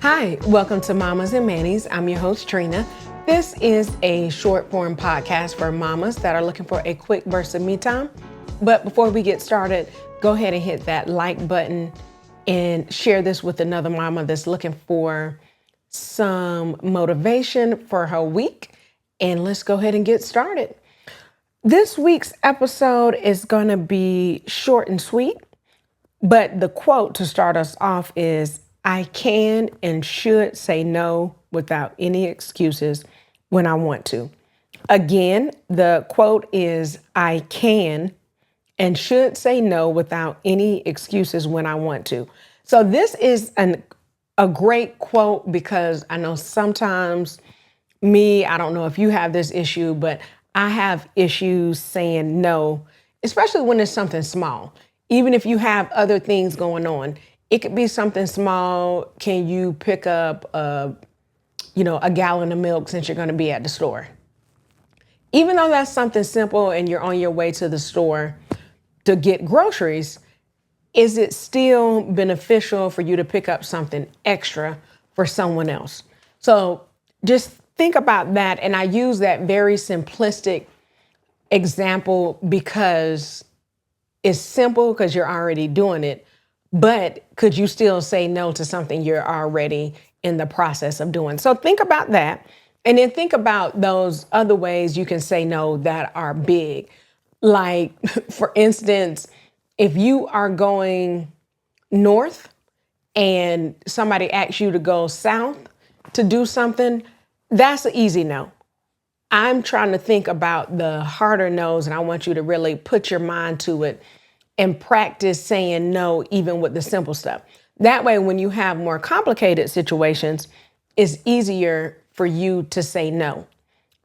Hi, welcome to Mamas and Mannies. I'm your host, Trina. This is a short form podcast for mamas that are looking for a quick burst of me time. But before we get started, go ahead and hit that like button and share this with another mama that's looking for some motivation for her week. And let's go ahead and get started. This week's episode is going to be short and sweet, but the quote to start us off is, I can and should say no without any excuses when I want to. Again, the quote is, I can and should say no without any excuses when I want to. So this is a great quote because I know sometimes I don't know if you have this issue, but I have issues saying no, especially when it's something small. Even if you have other things going on, it could be something small. Can you pick up a gallon of milk since you're going to be at the store? Even though that's something simple and you're on your way to the store to get groceries, is it still beneficial for you to pick up something extra for someone else? So just think about that. And I use that very simplistic example because it's simple because you're already doing it. But could you still say no to something you're already in the process of doing? So think about that. And then think about those other ways you can say no that are big. Like, for instance, if you are going north and somebody asks you to go south to do something, that's an easy no. I'm trying to think about the harder no's, and I want you to really put your mind to it and practice saying no, even with the simple stuff. That way, when you have more complicated situations, it's easier for you to say no.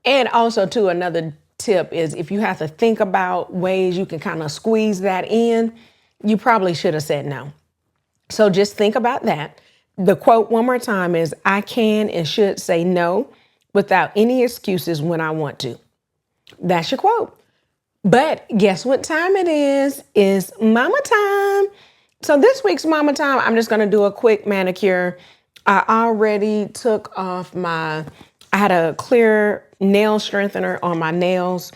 And also, too, another tip is if you have to think about ways you can kind of squeeze that in, you probably should have said no. So just think about that. The quote one more time is, I can and should say no without any excuses when I want to. That's your quote. But guess what time it is? It's mama time. So this week's mama time, I'm just going to do a quick manicure. I already took off I had a clear nail strengthener on my nails,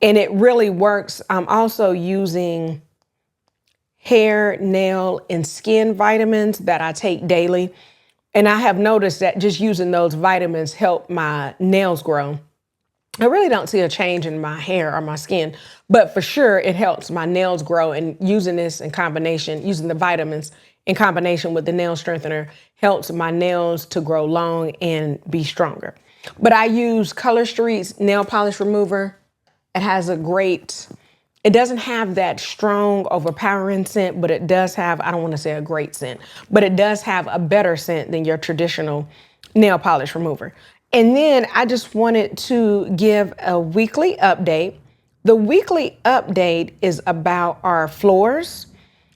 and it really works. I'm also using hair, nail, and skin vitamins that I take daily. And I have noticed that just using those vitamins help my nails grow. I really don't see a change in my hair or my skin, but for sure it helps my nails grow, and using this in combination, using the vitamins in combination with the nail strengthener helps my nails to grow long and be stronger. But I use Color Street's nail polish remover. It doesn't have that strong, overpowering scent, but it does have, I don't want to say a great scent, but it does have a better scent than your traditional nail polish remover. And then I just wanted to give a weekly update. The weekly update is about our floors.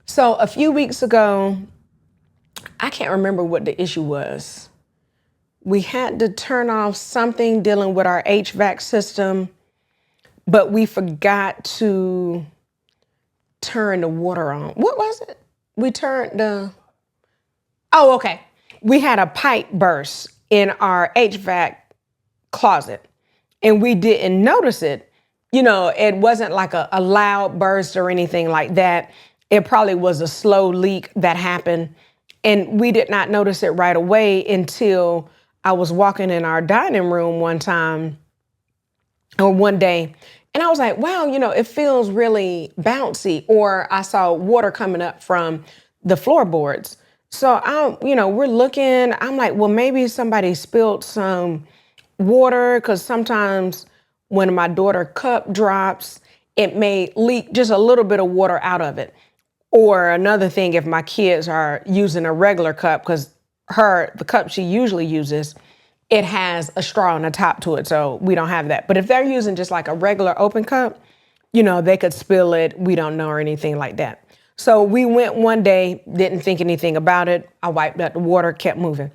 So a few weeks ago, I can't remember what the issue was. We had to turn off something dealing with our HVAC system, but we forgot to turn the water on. What was it? Okay. We had a pipe burst in our HVAC closet and we didn't notice it. It wasn't like a loud burst or anything like that. It probably was a slow leak that happened, and we did not notice it right away until I was walking in our dining room one day, and I was like, wow, it feels really bouncy, or I saw water coming up from the floorboards. So we're looking, I'm like, well, maybe somebody spilled some water, because sometimes when my daughter cup drops, it may leak just a little bit of water out of it. Or another thing, if my kids are using a regular cup, because the cup she usually uses, it has a straw on the top to it. So we don't have that. But if they're using just like a regular open cup, they could spill it. We don't know, or anything like that. So we went one day, didn't think anything about it. I wiped out the water, kept moving.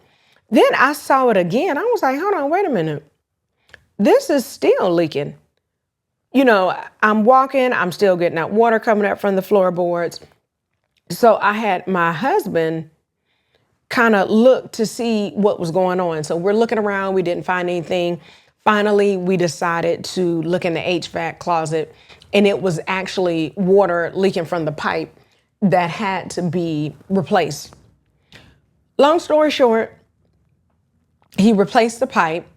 Then I saw it again. I was like, hold on, wait a minute. This is still leaking. I'm walking, I'm still getting that water coming up from the floorboards. So I had my husband kind of look to see what was going on. So we're looking around, we didn't find anything. Finally, we decided to look in the HVAC closet, and it was actually water leaking from the pipe that had to be replaced. Long story short, he replaced the pipe.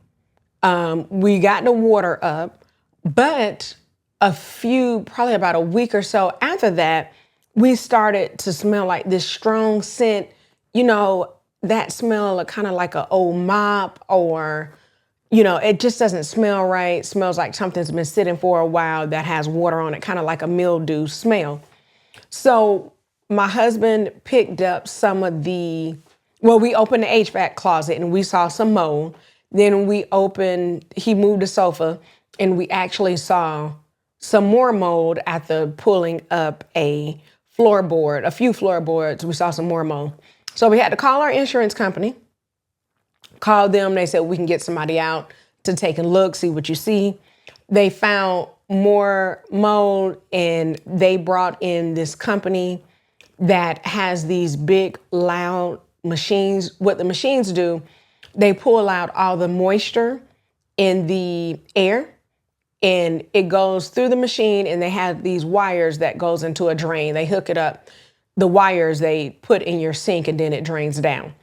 We got the water up, but probably about a week or so after that, we started to smell like this strong scent, that smell kind of like an old mop, or, it just doesn't smell right. Smells like something's been sitting for a while that has water on it, kind of like a mildew smell. So my husband picked up we opened the HVAC closet and we saw some mold. Then he moved the sofa and we actually saw some more mold after pulling up a few floorboards. We saw some more mold. So we had to call our insurance company, call them. They said we can get somebody out to take a look, see what you see. They found more mold and they brought in this company that has these big, loud machines. What the machines do, they pull out all the moisture in the air and it goes through the machine, and they have these wires that goes into a drain. They hook it up. The wires they put in your sink and then it drains down.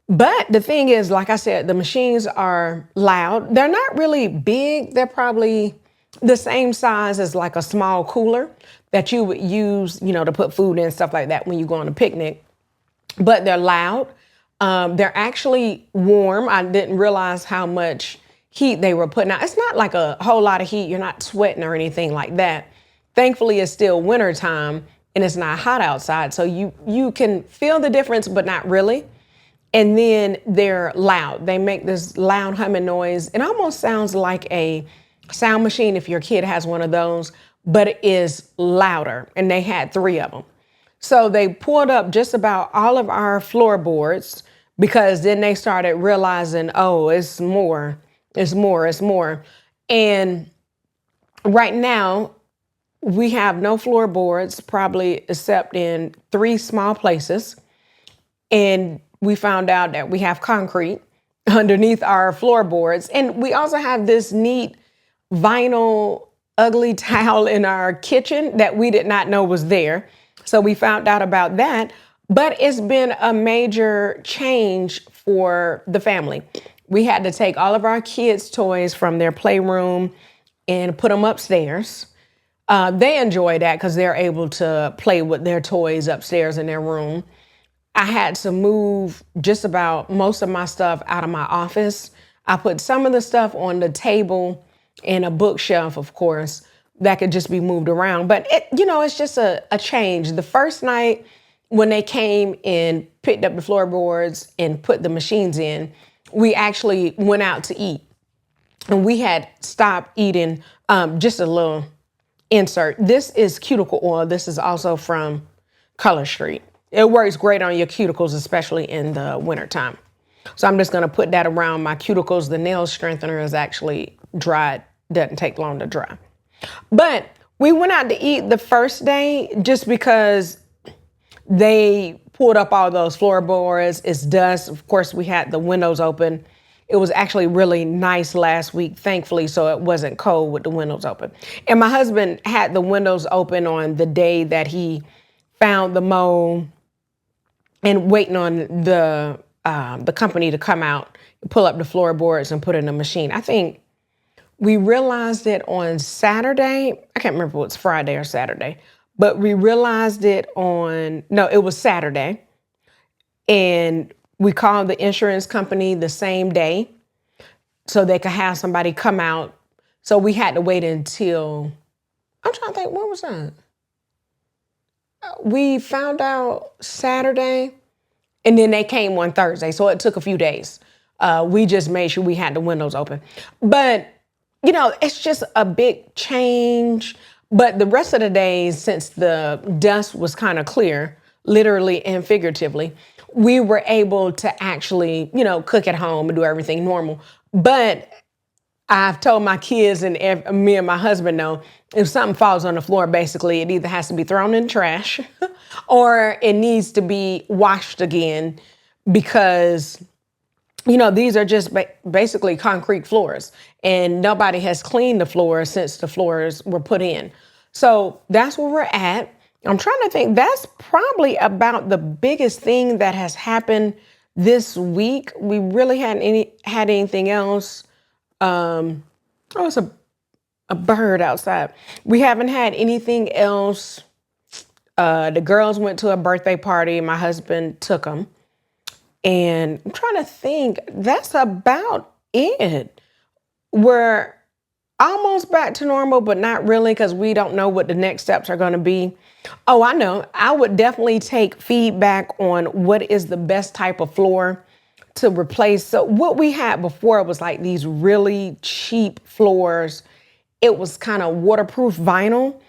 But the thing is, like I said, the machines are loud. They're not really big. They're probably the same size as like a small cooler that you would use, to put food in, stuff like that when you go on a picnic. But they're loud. They're actually warm. I didn't realize how much heat they were putting out. It's not like a whole lot of heat. You're not sweating or anything like that. Thankfully, it's still wintertime and it's not hot outside. So you can feel the difference, but not really. And then they're loud. They make this loud humming noise. It almost sounds like a sound machine if your kid has one of those, but it is louder. And they had 3 of them. So they pulled up just about all of our floorboards, because then they started realizing, oh, it's more. And right now, we have no floorboards, probably except in 3 small places. And we found out that we have concrete underneath our floorboards. And we also have this neat vinyl ugly towel in our kitchen that we did not know was there. So we found out about that. But it's been a major change for the family. We had to take all of our kids' toys from their playroom and put them upstairs. They enjoy that because they're able to play with their toys upstairs in their room. I had to move just about most of my stuff out of my office. I put some of the stuff on the table and a bookshelf, of course, that could just be moved around. But it's just a change. The first night when they came and picked up the floorboards and put the machines in, we actually went out to eat. And we had stopped eating just a little insert. This is cuticle oil. This is also from Color Street. It works great on your cuticles, especially in the wintertime. So I'm just going to put that around my cuticles. The nail strengthener is actually dried. Doesn't take long to dry. But we went out to eat the first day just because they pulled up all those floorboards. It's dust. Of course, we had the windows open. It was actually really nice last week, thankfully, so it wasn't cold with the windows open. And my husband had the windows open on the day that he found the mold and waiting on the company to come out, pull up the floorboards and put it in a machine. I think we realized it on Saturday. I can't remember if it was Friday or Saturday, but we realized it it was Saturday. And we called the insurance company the same day so they could have somebody come out. So we had to wait until, I'm trying to think, when was that? We found out Saturday and then they came on Thursday. So it took a few days. We just made sure we had the windows open. But, it's just a big change. But the rest of the days, since the dust was kind of clear, literally and figuratively, we were able to actually, cook at home and do everything normal. But I've told my kids and me and my husband know, if something falls on the floor, basically, it either has to be thrown in the trash or it needs to be washed again because these are just basically concrete floors, and nobody has cleaned the floors since the floors were put in. So that's where we're at. I'm trying to think. That's probably about the biggest thing that has happened this week. We really hadn't had anything else. It's a bird outside. We haven't had anything else. The girls went to a birthday party. My husband took them. And I'm trying to think, that's about it. We're almost back to normal, but not really, because we don't know what the next steps are going to be. Oh, I know. I would definitely take feedback on what is the best type of floor to replace. So what we had before was like these really cheap floors. It was kind of waterproof vinyl.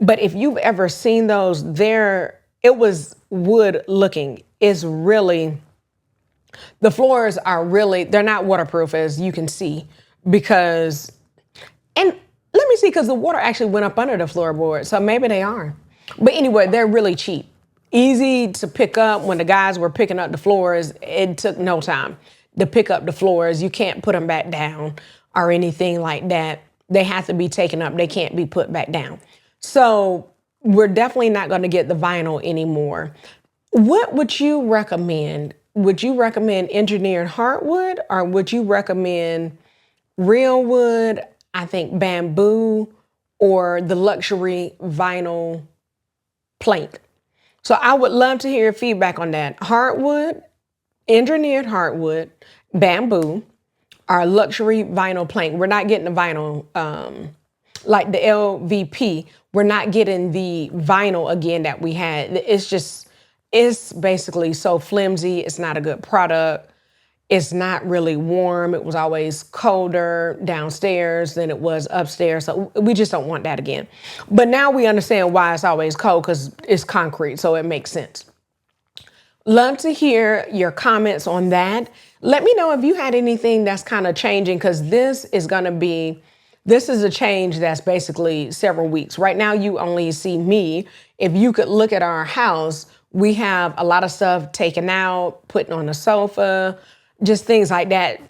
But if you've ever seen those, it was wood looking. The floors are really, they're not waterproof, as you can see, because the water actually went up under the floorboard, so maybe they are. But anyway, they're really cheap. Easy to pick up. When the guys were picking up the floors, it took no time to pick up the floors. You can't put them back down or anything like that. They have to be taken up. They can't be put back down. So we're definitely not going to get the vinyl anymore. What would you recommend? Would you recommend engineered hardwood, or would you recommend real wood, I think bamboo, or the luxury vinyl plank? So I would love to hear your feedback on that. Hardwood, engineered hardwood, bamboo, or luxury vinyl plank. We're not getting the vinyl, like the LVP. We're not getting the vinyl again that we had. It's basically so flimsy. It's not a good product. It's not really warm. It was always colder downstairs than it was upstairs. So we just don't want that again. But now we understand why it's always cold, because it's concrete. So it makes sense. Love to hear your comments on that. Let me know if you had anything that's kind of changing, because this is a change that's basically several weeks. Right now, you only see me. If you could look at our house, we have a lot of stuff taken out, putting on the sofa, just things like that.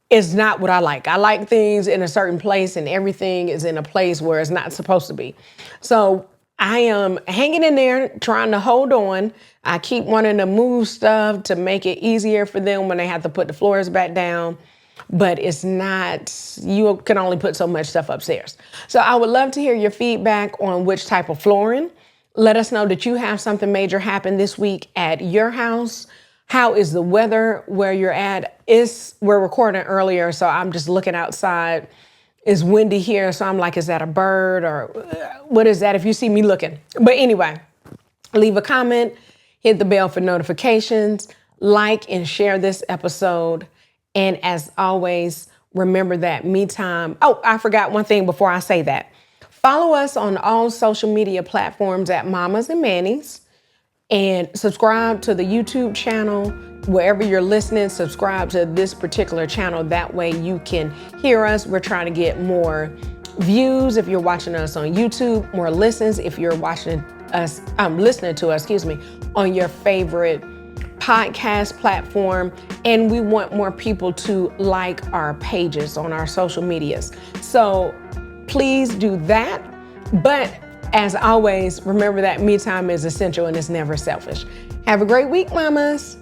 It's not what I like. I like things in a certain place, and everything is in a place where it's not supposed to be. So I am hanging in there, trying to hold on. I keep wanting to move stuff to make it easier for them when they have to put the floors back down. But it's not, you can only put so much stuff upstairs. So I would love to hear your feedback on which type of flooring. Let us know that you have something major happen this week at your house. How is the weather where you're at? We're recording earlier, so I'm just looking outside. It's windy here, so I'm like, is that a bird, or what is that if you see me looking? But anyway, leave a comment, hit the bell for notifications, like and share this episode. And as always, remember that me time. Oh, I forgot one thing before I say that. Follow us on all social media platforms at Mommas and Mannies, and subscribe to the YouTube channel. Wherever you're listening, subscribe to this particular channel. That way you can hear us. We're trying to get more views if you're watching us on YouTube, more listens if you're listening to us, on your favorite podcast platform. And we want more people to like our pages on our social medias. So please do that. But as always, remember that me time is essential and it's never selfish. Have a great week, mamas.